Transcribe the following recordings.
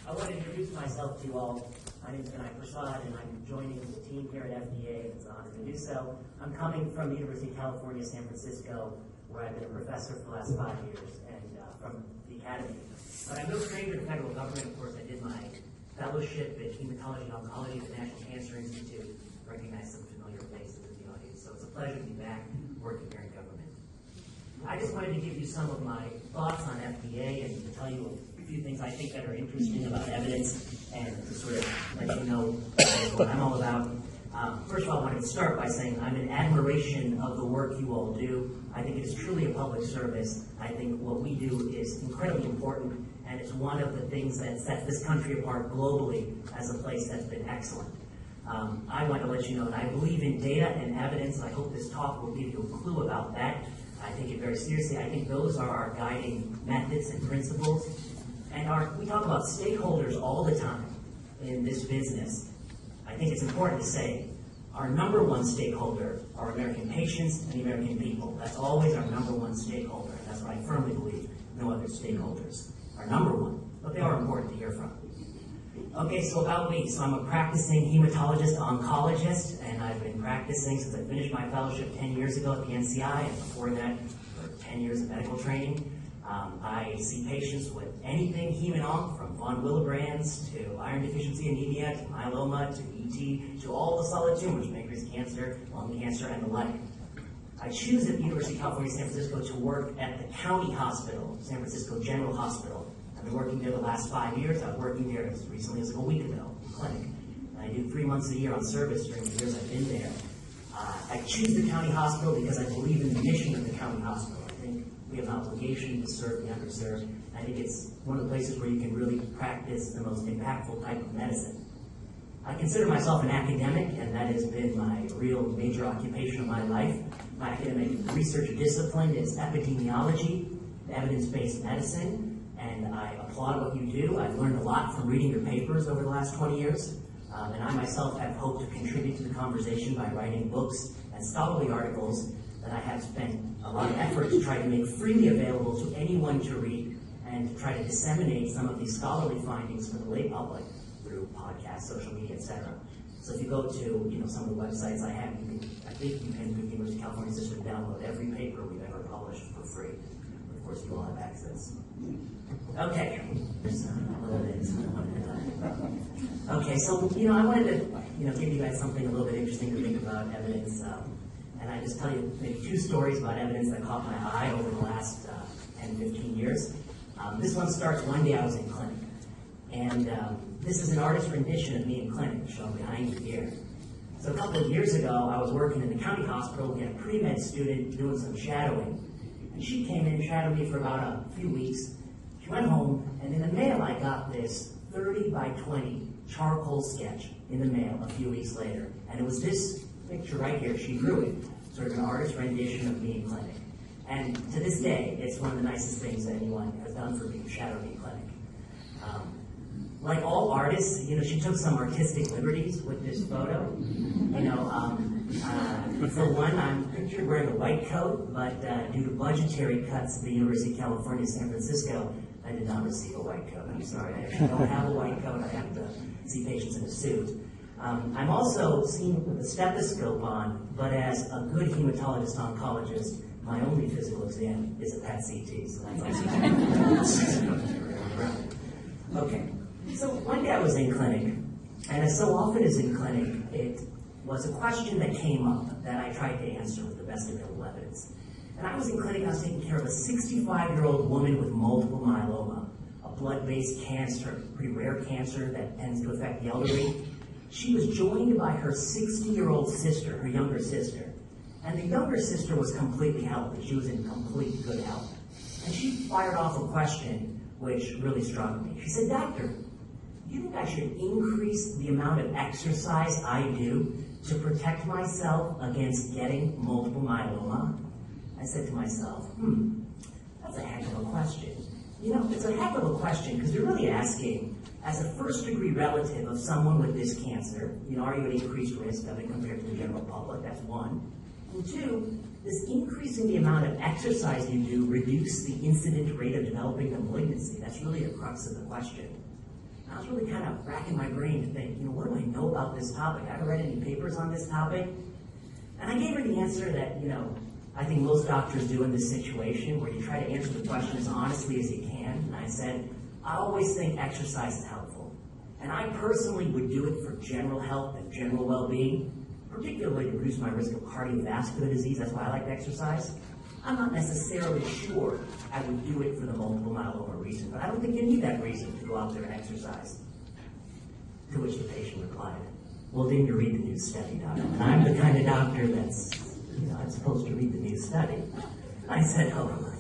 I want to introduce myself to you all. My name is Prasad, and I'm joining the team here at FDA. It's an honor to do so. I'm coming from the University of California, San Francisco, where I've been a professor for the last 5 years, and from the academy. But I'm no stranger to federal government. Of course, I did my fellowship in hematology and oncology at the National Cancer Institute. Recognize some familiar faces in the audience, so it's a pleasure to be back working here in government. I just wanted to give you some of my thoughts on FDA and to tell you a few things I think that are interesting about evidence and to sort of let you know what I'm all about. First of all, I wanted to start by saying I'm in admiration of the work you all do. I think it is truly a public service. I think what we do is incredibly important, and it's one of the things that sets this country apart globally as a place that's been excellent. I want to let you know that I believe in data and evidence. I hope this talk will give you a clue about that. I take it very seriously. I think those are our guiding methods and principles. And we talk about stakeholders all the time in this business. I think it's important to say our number one stakeholder are American patients and the American people. That's always our number one stakeholder. And that's what I firmly believe. No other stakeholders are number one, but they are important to hear from. Okay, so about me. So I'm a practicing hematologist oncologist, and I've been practicing since I finished my fellowship 10 years ago at the NCI, and before that, for 10 years of medical training. I see patients with anything hem-onc, from von Willebrands to iron deficiency anemia to myeloma to ET to all the solid tumors, pancreas cancer, lung cancer, and the like. I choose at the University of California, San Francisco to work at the county hospital, San Francisco General Hospital. I've been working there the last 5 years. I was working there as recently as a week ago in clinic. And I do 3 months a year on service during the years I've been there. I choose the county hospital because I believe in the mission of the county hospital. I think we have an obligation to serve the underserved. I think it's one of the places where you can really practice the most impactful type of medicine. I consider myself an academic, and that has been my real major occupation of my life. My academic research discipline is epidemiology, evidence-based medicine, and I applaud what you do. I've learned a lot from reading your papers over the last 20 years, and I myself have hoped to contribute to the conversation by writing books and scholarly articles that I have spent a lot of effort to try to make freely available to anyone to read and to try to disseminate some of these scholarly findings for the lay public through podcasts, social media, etc. So if you go to some of the websites I have, I think you can, through the University of California system, download every paper we've ever published for free. Of course, you all have access. Okay, there's a little bit. Okay, so I wanted to give you guys something a little bit interesting to think about evidence, and I just tell you maybe 2 stories about evidence that caught my eye over the last 10, 15 years. This one starts one day I was in clinic, and this is an artist rendition of me in clinic shown behind you here. So a couple of years ago, I was working in the county hospital. We had a pre-med student doing some shadowing. And she came in and shadowed me for about a few weeks. She went home, and in the mail, I got this 30 by 20 charcoal sketch in the mail a few weeks later. And it was this picture right here. She drew it, sort of an artist rendition of me in clinic. And to this day, it's one of the nicest things that anyone has done for me, shadow me in clinic. Like all artists, she took some artistic liberties with this photo. For one, I'm pictured wearing a white coat, but due to budgetary cuts at the University of California, San Francisco, I did not receive a white coat. I'm sorry, I actually don't have a white coat. I have to see patients in a suit. I'm also seen with a stethoscope on, but as a good hematologist oncologist, my only physical exam is a PET CT, so that's okay. So one day I was in clinic, and as so often is in clinic, it was a question that came up that I tried to answer with the best available evidence. And I was in clinic, I was taking care of a 65-year-old woman with multiple myeloma, a blood-based cancer, pretty rare cancer that tends to affect the elderly. She was joined by her 60-year-old sister, her younger sister. And the younger sister was completely healthy. She was in complete good health. And she fired off a question which really struck me. She said, "Doctor, do you think I should increase the amount of exercise I do to protect myself against getting multiple myeloma?" I said to myself, that's a heck of a question. It's a heck of a question because you're really asking, as a first-degree relative of someone with this cancer, are you at increased risk of it compared to the general public? That's one. And 2, does increasing the amount of exercise you do reduce the incident rate of developing the malignancy? That's really the crux of the question. I was really kind of racking my brain to think, what do I know about this topic? I haven't read any papers on this topic. And I gave her the answer that, I think most doctors do in this situation, where you try to answer the question as honestly as you can. And I said, I always think exercise is helpful. And I personally would do it for general health and general well-being, particularly to reduce my risk of cardiovascular disease. That's why I like to exercise. I'm not necessarily sure I would do it for the multiple myeloma reason, but I don't think you need that reason to go out there and exercise. To which the patient replied, well, didn't you read the new study, doctor? And I'm the kind of doctor that's, I'm supposed to read the new study. I said, oh, look,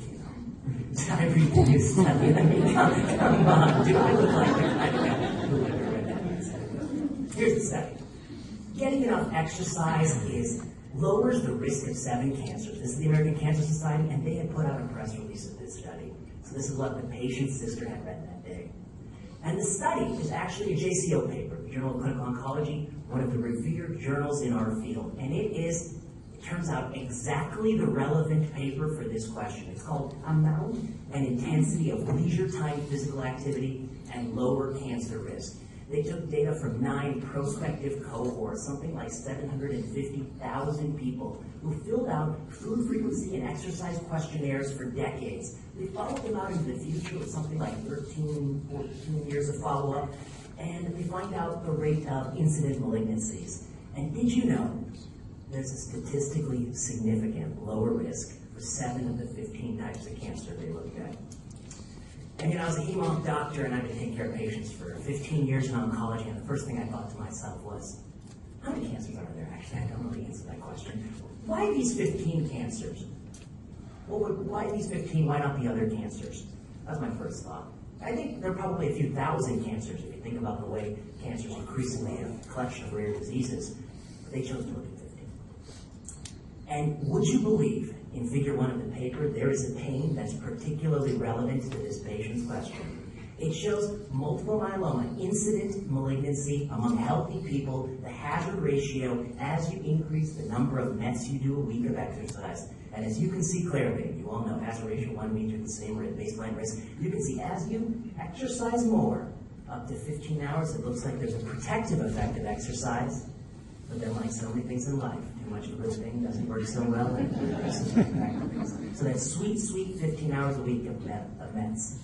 did I read the new study? I mean, come on, do I look like the kind of guy who never read that new study? Here's the study. Getting enough exercise lowers the risk of 7 cancers. This is the American Cancer Society, and they had put out a press release of this study. So this is what the patient's sister had read that day. And the study is actually a JCO paper, Journal of Clinical Oncology, one of the revered journals in our field. And it turns out, exactly the relevant paper for this question. It's called Amount and Intensity of Leisure Time Physical Activity and Lower Cancer Risk. They took data from 9 prospective cohorts, something like 750,000 people, who filled out food frequency and exercise questionnaires for decades. They followed them out into the future with something like 13, 14 years of follow-up, and they find out the rate of incident malignancies. And did you know there's a statistically significant lower risk for 7 of the 15 types of cancer they looked at? And I was a hem-onc doctor, and I've been taking care of patients for 15 years in oncology, and the first thing I thought to myself was, how many cancers are there? Actually, I don't know the answer to that question. Why these 15 cancers? Why these 15? Why not the other cancers? That was my first thought. I think there are probably a few thousand cancers if you think about the way cancer is increasingly a collection of rare diseases. But they chose to look at 15. And would you believe, in figure 1 of the paper, there is a pain that's particularly relevant to this patient's question. It shows multiple myeloma incident malignancy among healthy people, the hazard ratio as you increase the number of METs you do a week of exercise. And as you can see clearly, you all know hazard ratio 1 means you're the same baseline risk. You can see as you exercise more, up to 15 hours, it looks like there's a protective effect of exercise. But then, like so many things in life, too much of a good thing doesn't work so well. So that sweet, sweet 15 hours a week of meds.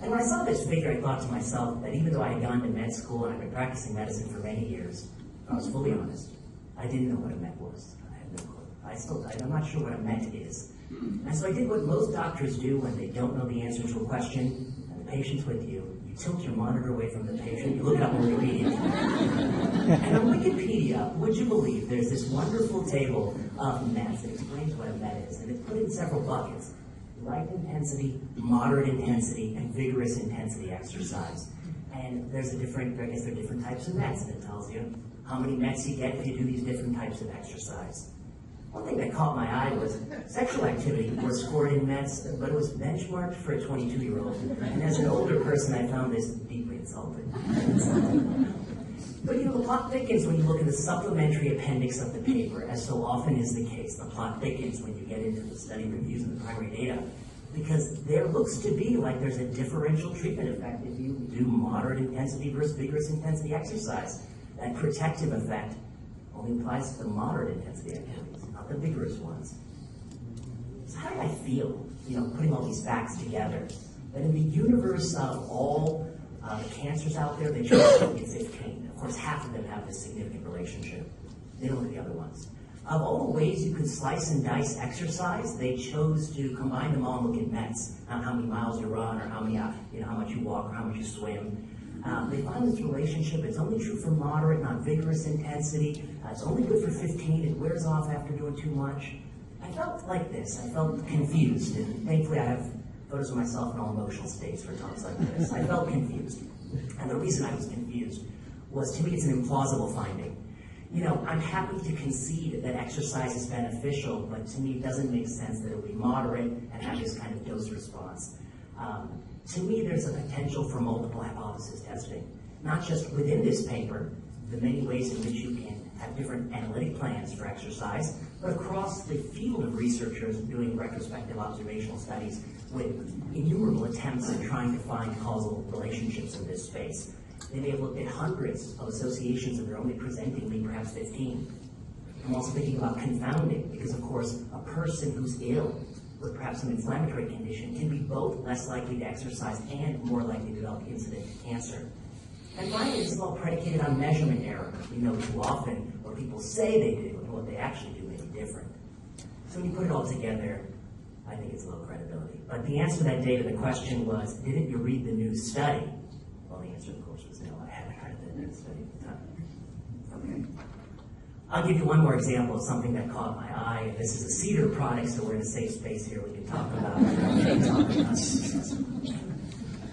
And when I saw this figure, I thought to myself that even though I had gone to med school and I've been practicing medicine for many years, I was fully honest, I didn't know what a med was. I had no clue. I'm not sure what a med is. And so I did what most doctors do when they don't know the answer to a question, and the patient's with you. You tilt your monitor away from the patient, you look it up on Wikipedia. And on Wikipedia, would you believe, there's this wonderful table of meds that explains what a med is, and it's put in several buckets. Light intensity, moderate intensity, and vigorous intensity exercise. And there are different types of meds, and it tells you how many meds you get if you do these different types of exercise. One thing that caught my eye was sexual activity was scored in meds, but it was benchmarked for a 22-year-old. And as an older person, I found this deeply insulting. But the plot thickens when you look at the supplementary appendix of the paper, as so often is the case. The plot thickens when you get into the study reviews and the primary data, because there looks to be like there's a differential treatment effect if you do moderate intensity versus vigorous intensity exercise. That protective effect only applies to the moderate intensity activities, not the vigorous ones. So how did I feel, putting all these facts together? That in the universe of all the cancers out there, they chose to look at 15. Of course, half of them have this significant relationship. They don't look at the other ones. Of all the ways you could slice and dice exercise, they chose to combine them all and look at METs, not how many miles you run or how much you walk or how much you swim. They find this relationship. It's only true for moderate, not vigorous intensity. It's only good for 15. It wears off after doing too much. I felt like this. I felt confused, and thankfully I have photos of myself in all emotional states for talks like this. I felt confused, and the reason I was confused was, to me, it's an implausible finding. I'm happy to concede that exercise is beneficial, but to me, it doesn't make sense that it would be moderate and have this kind of dose response. To me, there's a potential for multiple hypothesis testing, not just within this paper, the many ways in which you can have different analytic plans for exercise, but across the field of researchers doing retrospective observational studies with innumerable attempts at trying to find causal relationships in this space. They may have looked at hundreds of associations and they're only presenting me perhaps 15. I'm also thinking about confounding, because of course a person who's ill with perhaps some inflammatory condition can be both less likely to exercise and more likely to develop incident cancer. And finally, this is all predicated on measurement error. We know too often what people say they do and what they actually do may be different. So when you put it all together, I think it's low credibility. But the answer that day to the question was, didn't you read the new study? Well, the answer, of course, was no, I hadn't heard of the new study at the time. Okay. I'll give you one more example of something that caught my eye. This is a Cedar product, so we're in a safe space here we can talk about it.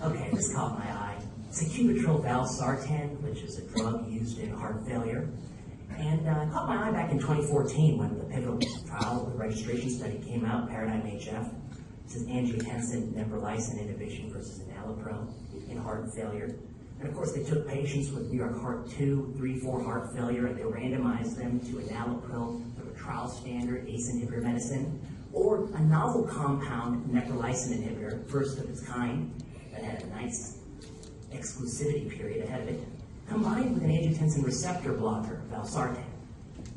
Okay, this caught my eye. Sacubitril valsartan, which is a drug used in heart failure. And it caught my eye back in 2014 when the pivotal trial, the registration study came out, Paradigm HF. This is angiotensin neprilysin inhibition versus enalapril in heart failure. And of course, they took patients with New York Heart 2, 3, 4 heart failure, and they randomized them to enalapril, sort of a trial standard ACE inhibitor medicine, or a novel compound neprilysin inhibitor, first of its kind, that had a nice exclusivity period ahead of it, combined with an angiotensin receptor blocker, valsartan.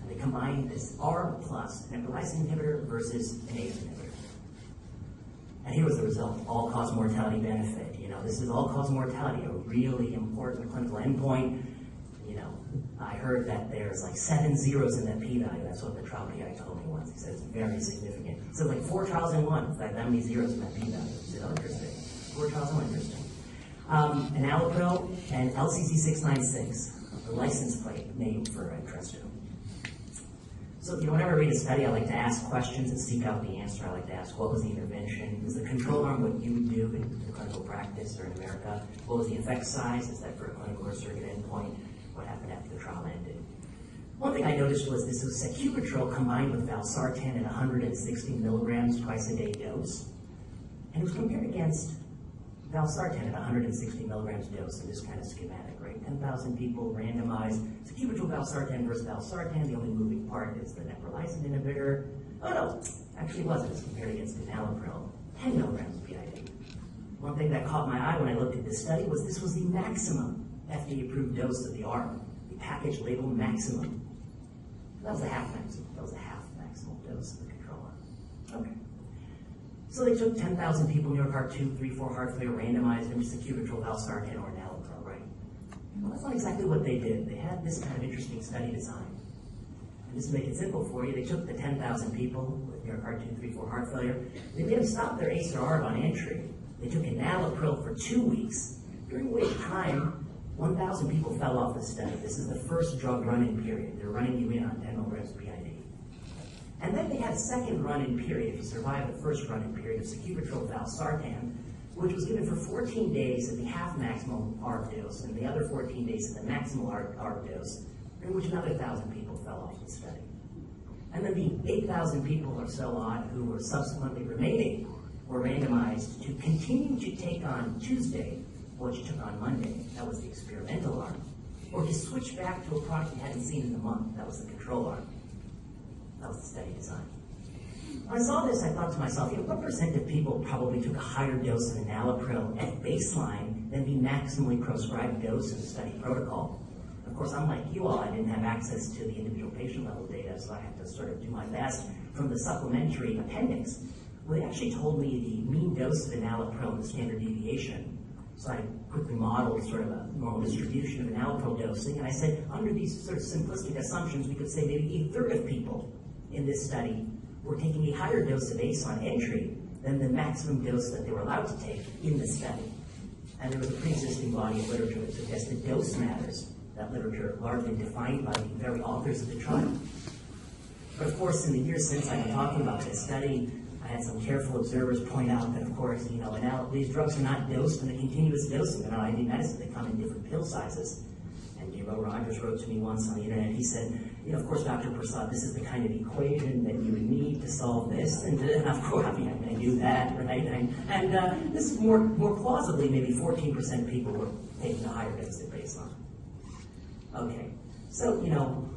And they combined this ARB plus neprilysin inhibitor versus an ACE inhibitor. And here was the result, all-cause mortality benefit. You know, this is all-cause mortality, a really important clinical endpoint. You know, I heard that there's like 7 zeros in that p-value. That's what the trial PI told me once. He said it's very significant. So like 4 trials in one, like that many zeros in that p-value. I said, oh, interesting. 4 trials in one, interesting. Enalapril and LCC696, the license plate name for Entresto. So, you know, whenever I read a study, I like to ask questions and seek out the answer. I like to ask, what was the intervention? Is the control arm what you would do in clinical practice or in America? What was the effect size? Is that for a clinical or surrogate endpoint? What happened after the trial ended? One thing I noticed was this was sacubitril combined with valsartan at 160 milligrams twice a day dose. And it was compared against valsartan at 160 milligrams dose in this kind of schematic, right? 10,000 people randomized, sacubitril valsartan versus valsartan. The only moving part is the neprilysin inhibitor. Oh no, actually it wasn't. It's compared against enalapril, 10 milligrams BID. One thing that caught my eye when I looked at this study was this was the maximum FDA-approved dose of the ARB, the package labeled maximum. That was a half maximum. That was a half maximal dose of the control arm. Okay. So they took 10,000 people, New York Heart 2, 3, 4 heart failure, randomized them to sacubitril, valsartan, or enalapril, right? Well, that's not exactly what they did. They had this kind of interesting study design. And just to make it simple for you, they took the 10,000 people with New York Heart 2, 3, 4 heart failure. They made them stop their ACE or ARB on entry. They took enalapril for 2 weeks, during which time 1,000 people fell off the study. This is the first drug run-in period. They're running you in on 10 milligrams BID. And then they had a second run-in period, if you survive the first run-in period, of sacubitril valsartan, which was given for 14 days at the half maximal ARB dose, and the other 14 days at the maximal ARB dose, in which another 1,000 people fell off the study. And then the 8,000 people or so odd who were subsequently remaining were randomized to continue to take on Tuesday what you took on Monday. That was the experimental arm. Or to switch back to a product you hadn't seen in a month. That was the control arm. That was the study design. When I saw this, I thought to myself, you know, what percent of people probably took a higher dose of enalapril at baseline than the maximally prescribed dose in the study protocol? Of course, unlike you all, I didn't have access to the individual patient level data, so I had to sort of do my best from the supplementary appendix. Well, they actually told me the mean dose of enalapril and the standard deviation. So I quickly modeled sort of a normal distribution of enalapril dosing, and I said, under these sort of simplistic assumptions, we could say maybe 1/3 of people in this study were taking a higher dose of ACE on entry than the maximum dose that they were allowed to take in the study. And there was a pre-existing body of literature that suggested dose matters, that literature largely defined by the very authors of the trial. But of course, in the years since I've been talking about this study, I had some careful observers point out that, of course, you know, these drugs are not dosed in a continuous dosing. They're not IV medicine. They come in different pill sizes. And J. Ro Rogers wrote to me once on the internet. He said, you know, of course, Dr. Prasad, this is the kind of equation that you would need to solve this. And of course, I mean, I knew that, right? And this is more plausibly, maybe 14% of people were taking a higher dose at baseline. Okay, So,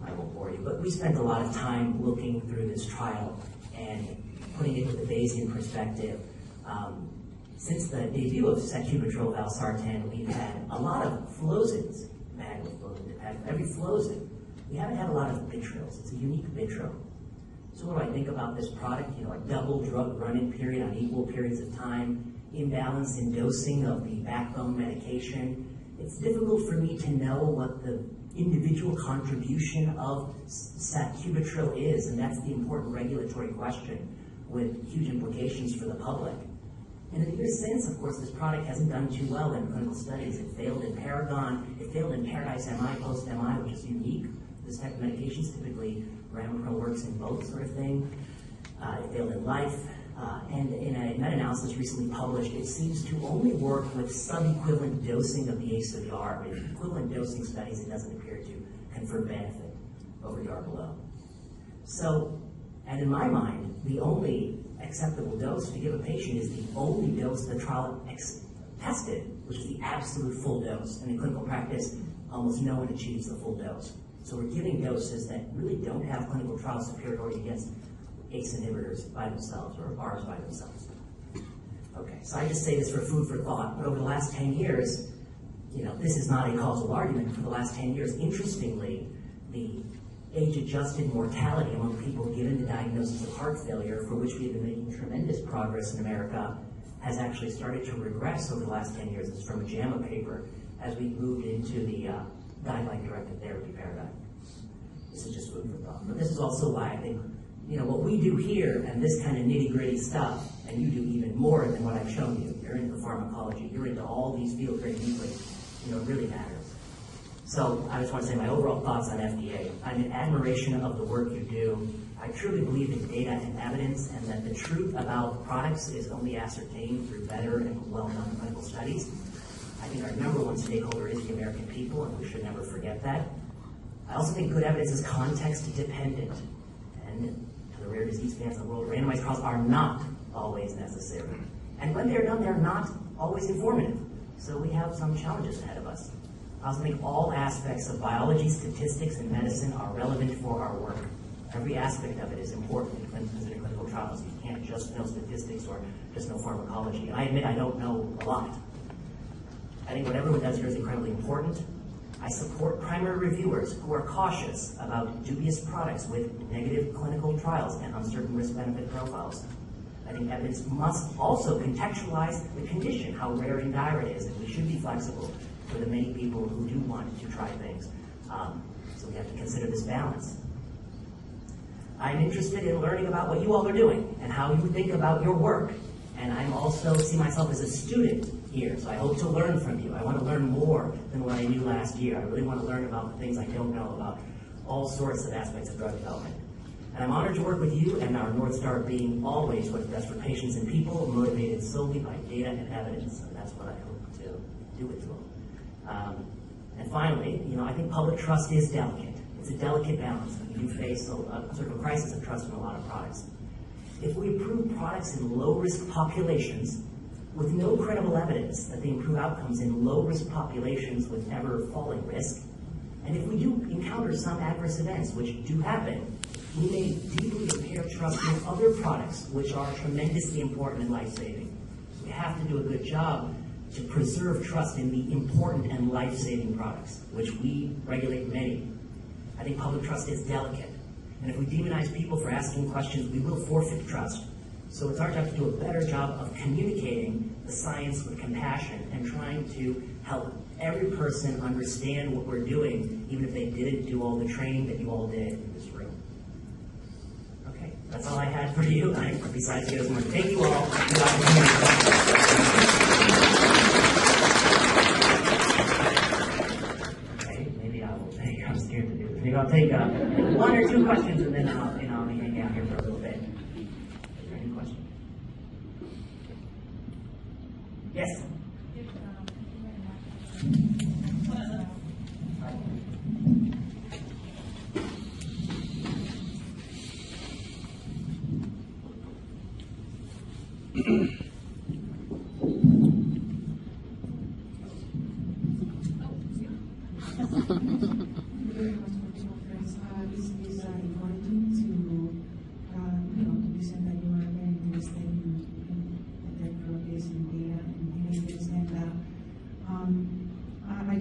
I won't bore you, but we spent a lot of time looking through this trial and putting it with a Bayesian perspective. Since the debut of sacubitril/valsartan, we've had a lot of flozins, every flozin. We haven't had a lot of bitrils. It's a unique bitril. So what do I think about this product? A double drug run-in period on equal periods of time, imbalance in dosing of the backbone medication. It's difficult for me to know what the individual contribution of sacubitril is, and that's the important regulatory question with huge implications for the public. And in the years since, of course, this product hasn't done too well in clinical studies. It failed in Paragon, it failed in Paradise MI, post-MI, which is unique. This type of medications, typically ramipril works in both sort of thing. It failed in Life. And in a meta-analysis recently published, it seems to only work with sub-equivalent dosing of the ACE or the ARB. In equivalent dosing studies, it doesn't appear to confer benefit over the ARB below. So, and in my mind, the only acceptable dose to give a patient is the only dose the trial tested, which is the absolute full dose. And in clinical practice, almost no one achieves the full dose. So we're giving doses that really don't have clinical trial superiority against ACE inhibitors by themselves or ARBs by themselves. Okay, so I just say this for food for thought, but over the last 10 years, this is not a causal argument. For the last 10 years, interestingly, the age-adjusted mortality among people given the diagnosis of heart failure, for which we have been making tremendous progress in America, has actually started to regress over the last 10 years. This is from a JAMA paper as we moved into the guideline-directed therapy paradigm. This is just food for thought. But this is also why I think, what we do here and this kind of nitty-gritty stuff, and you do even more than what I've shown you. You're into pharmacology. You're into all these fields very deeply. It really matters. So I just want to say my overall thoughts on FDA. I'm in admiration of the work you do. I truly believe in data and evidence, and that the truth about products is only ascertained through better and well-known clinical studies. I think our number one stakeholder is the American people, and we should never forget that. I also think good evidence is context dependent. And to the rare disease fans in the world, randomized trials are not always necessary. And when they're done, they're not always informative. So we have some challenges ahead of us. I also think all aspects of biology, statistics, and medicine are relevant for our work. Every aspect of it is important in considering clinical trials. You can't just know statistics or just know pharmacology. And I admit I don't know a lot. I think what everyone does here is incredibly important. I support primary reviewers who are cautious about dubious products with negative clinical trials and uncertain risk-benefit profiles. I think evidence must also contextualize the condition, how rare and dire it is, and we should be flexible for the many people who do want to try things. So we have to consider this balance. I'm interested in learning about what you all are doing and how you think about your work. And I'm also see myself as a student here, so I hope to learn from you. I want to learn more than what I knew last year. I really want to learn about the things I don't know about all sorts of aspects of drug development. And I'm honored to work with you, and our North Star being always what's best for patients and people, motivated solely by data and evidence. And that's what I hope to do with you all. And finally, I think public trust is delicate. It's a delicate balance. We do face a sort of a crisis of trust in a lot of products. If we approve products in low-risk populations with no credible evidence that they improve outcomes in low-risk populations with ever-falling risk, and if we do encounter some adverse events, which do happen, we may deeply impair trust in other products, which are tremendously important and life-saving. We have to do a good job to preserve trust in the important and life-saving products, which we regulate many. I think public trust is delicate. And if we demonize people for asking questions, we will forfeit trust. So it's our job to do a better job of communicating the science with compassion and trying to help every person understand what we're doing, even if they didn't do all the training that you all did in this room. Okay, that's all I had for you. Besides you guys, I want to thank you all for the opportunity. Okay, maybe I will take, I'm scared to do this. Maybe I'll take one or two questions and then I'll be hanging out here for a little bit. Is there any question? Yes?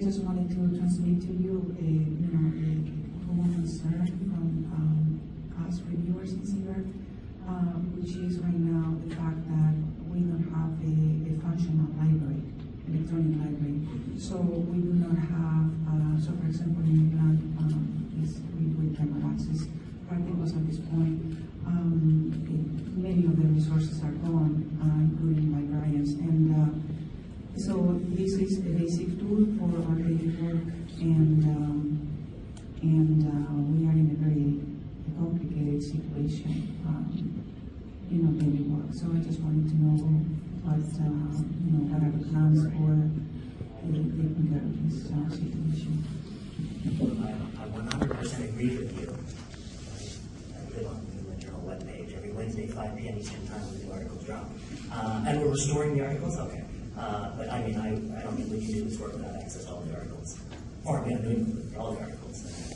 just wanted to transmit to you a common concern from us reviewers in CBER, which is right now the fact that we don't have a functional library, electronic library. So we do not have, so for example, in England, we cannot access articles at this point. Many of the resources are gone, including librarians. And so this is a basic tool for our daily work, and we are in a very complicated situation in our daily work. So I just wanted to know what what are the plans for taking care of this situation. I 100% agree with you. I live on the New England Journal webpage. Every Wednesday, 5 p.m. Eastern Time, when the articles drop. And we're restoring the articles? Okay. But I mean, I don't think we can do this work without access to all the articles. Or we have to do all the articles.